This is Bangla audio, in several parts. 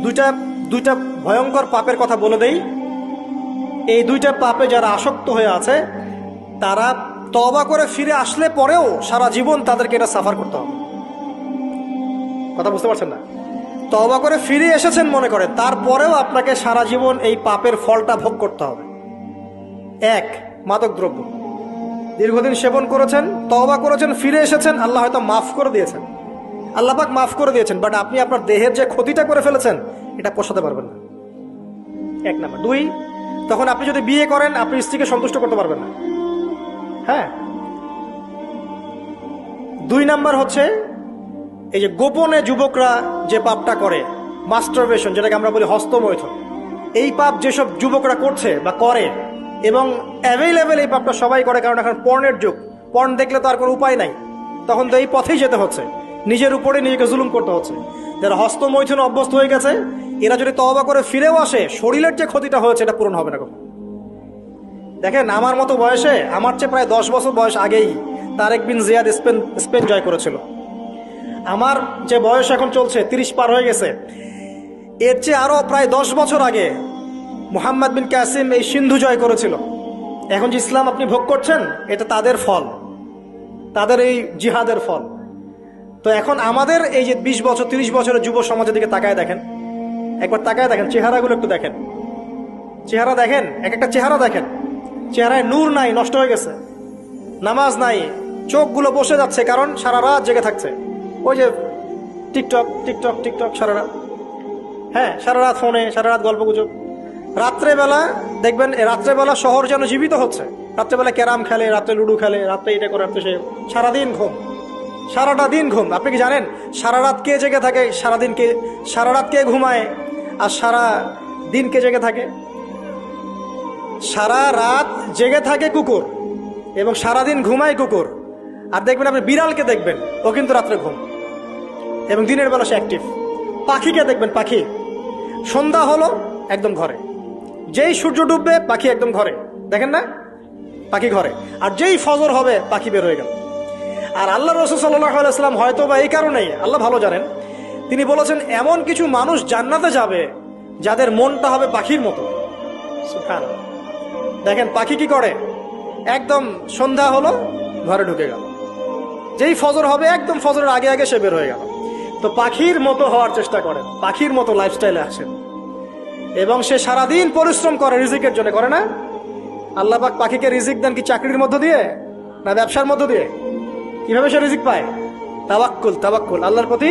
দুইটা দুইটা ভয়ঙ্কর পাপের কথা বলে দেই। এই দুইটা পাপে যারা আসক্ত হয়ে আছে তারা তওবা করে ফিরে আসলে পরেও সারা জীবন তাদেরকে এটা সাফার করতে হবে। কথা বুঝতে পারছেন না? তওবা করে ফিরে এসেছেন মনে করেন, তারপরেও আপনাকে সারা জীবন এই পাপের ফলটা ভোগ করতে হবে। এক, মাদক দ্রব্য দীর্ঘদিন সেবন করেছেন, তওবা করেছেন, ফিরে এসেছেন, আল্লাহ হয়তো মাফ করে দিয়েছেন, আল্লাহ পাক মাফ করে দিয়েছেন, বাট আপনি আপনার দেহের যে ক্ষতিটা করে ফেলেছেন এটা পোষাতে পারবেন না। এক নাম্বার। দুই, তখন আপনি যদি বিয়ে করেন আপনি স্ত্রীকে সন্তুষ্ট করতে পারবেন না। হ্যাঁ। দুই নাম্বার হচ্ছে এই যে গোপনে যুবকরা যে পাপটা করে, মাস্টারবেশন, যেটাকে আমরা বলি হস্তমৈথুন, এই পাপ যেসব যুবকরা করছে বা করে, এবং অ্যাভেলেবেল এই পাপটা সবাই করে, কারণ এখন পর্নের যুগ, পর্ন দেখলে তো আর কোনো উপায় নাই, তখন তো এই পথেই যেতে হচ্ছে, নিজের উপরে নিজেকে জুলুম করতে হচ্ছে। যারা হস্তমৈথুন অভ্যস্ত হয়ে গেছে এরা যদি তওবা করে ফিরেও আসে, শরীরের যে ক্ষতিটা হয়েছে এটা পূরণ হবে না কখনো। দেখেন, আমার মতো বয়সে, আমার চেয়ে প্রায় 10 বছর বয়স আগেই তারেক বিন জিয়াদ স্পেন জয় করেছিল। আমার যে বয়স এখন চলছে 30 পার হয়ে গেছে, এর চেয়ে আরো প্রায় 10 বছর আগে মুহাম্মদ বিন কাসিম এই সিন্ধু জয় করেছিল। এখন যে ইসলাম আপনি ভোগ করছেন এটা তাদের ফল, তাদের এই জিহাদের ফল। তো এখন আমাদের এই যে 20 বছর 30 বছরের যুব সমাজের দিকে তাকায় দেখেন, একবার তাকায় দেখেন, চেহারাগুলো একটু দেখেন, চেহারা দেখেন, এক একটা চেহারা দেখেন, চেহারায় নূর নাই, নষ্ট হয়ে গেছে, নামাজ নাই, চোখগুলো বসে যাচ্ছে, কারণ সারা রাত জেগে থাকছে, ওই যে টিকটক টিকটক টিকটক সারা রাত। হ্যাঁ, সারা রাত ফোনে, সারা রাত গল্প গুজব। রাত্রেবেলা দেখবেন, রাত্রেবেলা শহর যেন জীবিত হচ্ছে, রাত্রেবেলা ক্যারাম খেলে, রাত্রে লুডো খেলে, রাত্রে এটা করে, রাত্রে সে, সারাদিন ঘুম, সারাটা দিন ঘুম। আপনি কি জানেন সারা রাত কে জেগে থাকে, সারাদিন কে, সারা রাত কে ঘুমায় আর সারা দিন কে জেগে থাকে? সারা রাত জেগে থাকে কুকুর এবং সারাদিন ঘুমায় কুকুর। আর দেখবেন আপনি বিড়ালকে দেখবেন, ও কিন্তু রাত্রে ঘুম এবং দিনের বেলা সে অ্যাক্টিভ। পাখিকে দেখবেন, পাখি সন্ধ্যা হলো একদম ঘরে, যেই সূর্য ডুববে পাখি একদম ঘরে, দেখেন না, পাখি ঘরে। আর যেই ফজর হবে পাখি বের হয়ে গেল। আর আল্লাহ রাসূল সাল্লাল্লাহু আলাইহি ওয়াসাল্লাম হয়তো বা এই কারণেই, আল্লাহ ভালো জানেন, তিনি বলেছেন এমন কিছু মানুষ জান্নাতে যাবে যাদের মনটা হবে পাখির মতো। সুবহানাল্লাহ। দেখেন পাখি কি করে, একদম সন্ধ্যা হলো ঘরে ঢুকে গেল, যেই ফজর হবে একদম ফজরের আগে আগে সে বের হয়ে গেল। তো পাখির মতো হওয়ার চেষ্টা করেন, পাখির মতো লাইফস্টাইলে আসেন, এবং সে সারাদিন পরিশ্রম করে রিজিকের জন্য, করে না? আল্লাহ পাক পাখিকে রিজিক দেন কি চাকরির মধ্য দিয়ে না ব্যবসার মধ্য দিয়ে? কিভাবে সে রিজিক পায়? তাওয়াক্কুল, তাওয়াক্কুল, আল্লাহর প্রতি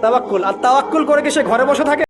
তাওয়াক্কুল। আর তাওয়াক্কুল করে কি সে ঘরে বসে থাকে?